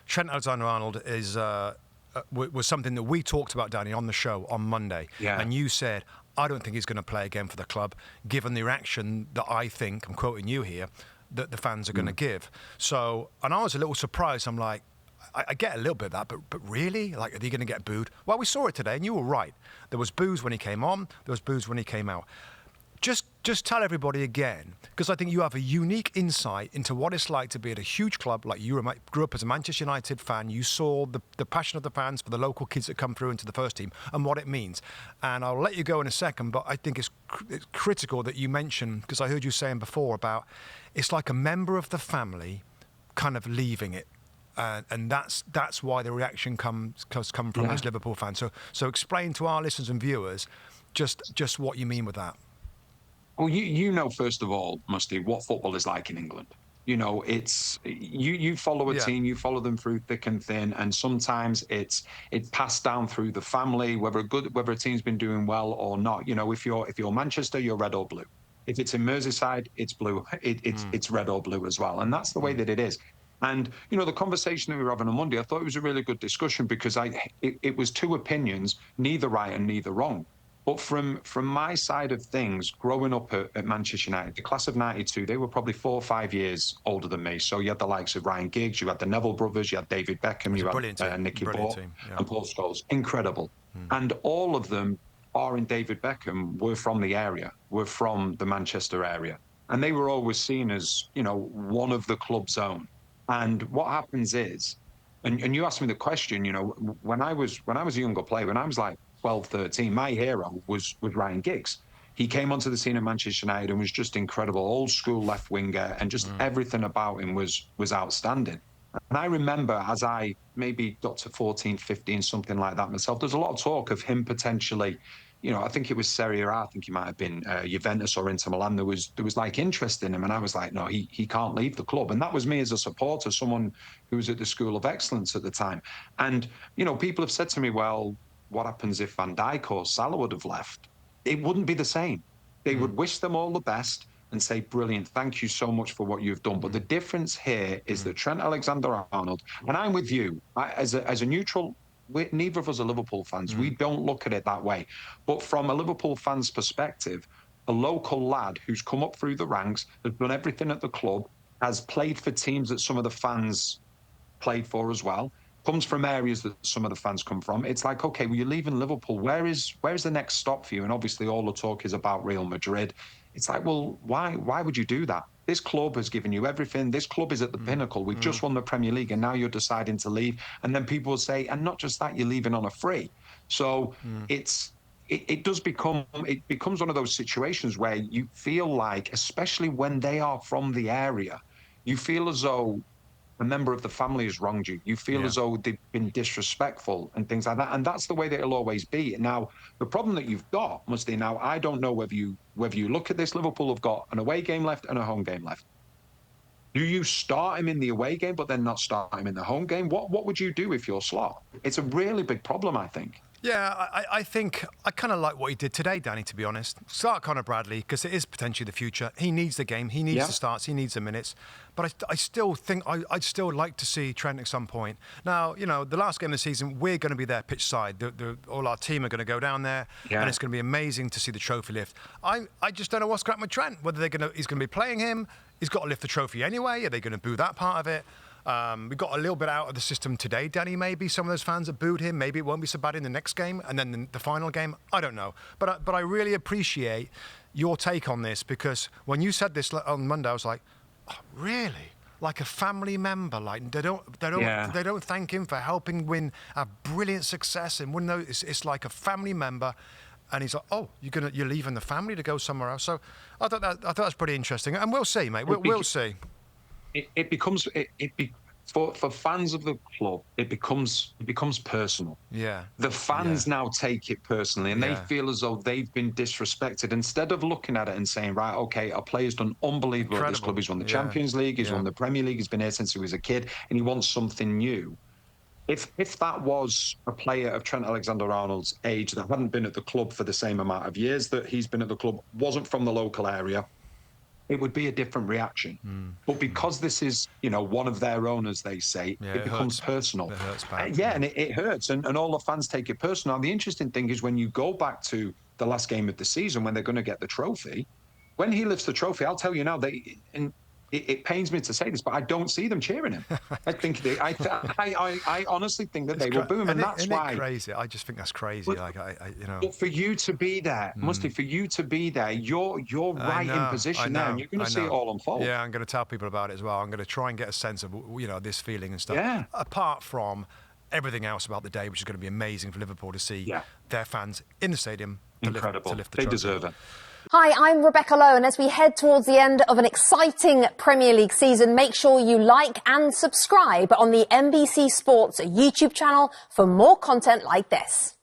Trent Alexander-Arnold was something that we talked about, Danny, on the show on Monday. Yeah. And you said, I don't think he's going to play again for the club, given the reaction that I think, I'm quoting you here, that the fans are going to give. So, and I was a little surprised. I'm like, I get a little bit of that, but really? Like, are they going to get booed? Well, we saw it today, and you were right. There was boos when he came on. There was boos when he came out. Just tell everybody again, because I think you have a unique insight into what it's like to be at a huge club. Like you grew up as a Manchester United fan. You saw the passion of the fans for the local kids that come through into the first team and what it means. And I'll let you go in a second, but I think it's critical that you mention, because I heard you saying before about it's like a member of the family kind of leaving it. And that's why the reaction comes from those Liverpool fans. So explain to our listeners and viewers just what you mean with that. Well, you know, first of all, Mustoe, what football is like in England. You know, it's you follow a team, you follow them through thick and thin, and sometimes it's passed down through the family, whether a team's been doing well or not. You know, if you're Manchester, you're red or blue. If it's in Merseyside, it's blue. It's red or blue as well, and that's the way that it is. And, you know, the conversation that we were having on Monday, I thought it was a really good discussion because it was two opinions, neither right and neither wrong. But from my side of things, growing up at Manchester United, the class of 92, they were probably 4 or 5 years older than me. So you had the likes of Ryan Giggs, you had the Neville brothers, you had David Beckham, you had Nicky Butt and Paul Scholes. Incredible. And all of them, barring David Beckham, were from the area, were from the Manchester area. And they were always seen as, you know, one of the club's own. And what happens is, and you asked me the question, you know, when I was a younger player, when I was like 12, 13, my hero was Ryan Giggs. He came onto the scene at Manchester United and was just incredible, old school left winger, and just everything about him was outstanding. And I remember as I maybe got to 14, 15, something like that myself, there's a lot of talk of him potentially, you know, I think it was Serie A, I think he might have been Juventus or Inter Milan. There was like interest in him, and I was like, no, he can't leave the club. And that was me as a supporter, someone who was at the School of Excellence at the time. And, you know, people have said to me, well, what happens if Van Dijk or Salah would have left? It wouldn't be the same. They would wish them all the best and say, brilliant, thank you so much for what you've done. But the difference here is that Trent Alexander-Arnold, and I'm with you, as a neutral, neither of us are Liverpool fans. We don't look at it that way. But from a Liverpool fan's perspective, a local lad who's come up through the ranks, has done everything at the club, has played for teams that some of the fans played for as well, comes from areas that some of the fans come from. It's like, okay, well, you're leaving Liverpool. Where's the next stop for you? And obviously all the talk is about Real Madrid. It's like, well, why would you do that? This club has given you everything. This club is at the pinnacle. We've just won the Premier League, and now you're deciding to leave. And then people will say, and not just that, you're leaving on a free. So it becomes one of those situations where you feel like, especially when they are from the area, you feel as though a member of the family has wronged you. You feel as though they've been disrespectful and things like that. And that's the way that it'll always be. Now, the problem that you've got, Mustoe, now, I don't know whether you look at this, Liverpool have got an away game left and a home game left. Do you start him in the away game, but then not start him in the home game? What would you do if you're Slot? It's a really big problem, I think. Yeah, I think I kind of like what he did today, Danny, to be honest. Start Conor Bradley, because it is potentially the future. He needs the game. He needs the starts. He needs the minutes. But I still think I'd still like to see Trent at some point. Now, you know, the last game of the season, we're going to be there pitch side. All our team are going to go down there, and it's going to be amazing to see the trophy lift. I just don't know what's going to happen with Trent, whether he's going to be playing him. He's got to lift the trophy anyway. Are they going to boo that part of it? We got a little bit out of the system today, Danny, maybe. Some of those fans have booed him. Maybe it won't be so bad in the next game and then the final game. I don't know. But I really appreciate your take on this, because when you said this on Monday, I was like, oh, really? Like a family member? Like they don't thank him for helping win a brilliant success and win those. It's like a family member. And he's like, oh, you're leaving the family to go somewhere else. So I thought that was pretty interesting. And we'll see, mate. We'll see. For fans of the club, it becomes personal. Yeah. The fans now take it personally, and they feel as though they've been disrespected. Instead of looking at it and saying, right, okay, our player's done unbelievable at this club. He's won the Champions League, he's won the Premier League, he's been here since he was a kid, and he wants something new. If that was a player of Trent Alexander-Arnold's age that hadn't been at the club for the same amount of years that he's been at the club, wasn't from the local area, it would be a different reaction. But because this is, one of their own, as they say, it becomes personal. It hurts bad. And it hurts. And all the fans take it personal. Now, the interesting thing is when you go back to the last game of the season, when they're going to get the trophy, when he lifts the trophy, I'll tell you now, it pains me to say this, but I don't see them cheering him. I think I honestly think that they will boo him, and that's why. Crazy. I just think that's crazy. But for you to be there, Mustoe, for you to be there, you're right in position now, and you're going to see it all unfold. Yeah, I'm going to tell people about it as well. I'm going to try and get a sense of this feeling and stuff. Yeah. Apart from everything else about the day, which is going to be amazing for Liverpool to see their fans in the stadium to lift the trophy. They deserve it. Hi, I'm Rebecca Lowe, and as we head towards the end of an exciting Premier League season, make sure you like and subscribe on the NBC Sports YouTube channel for more content like this.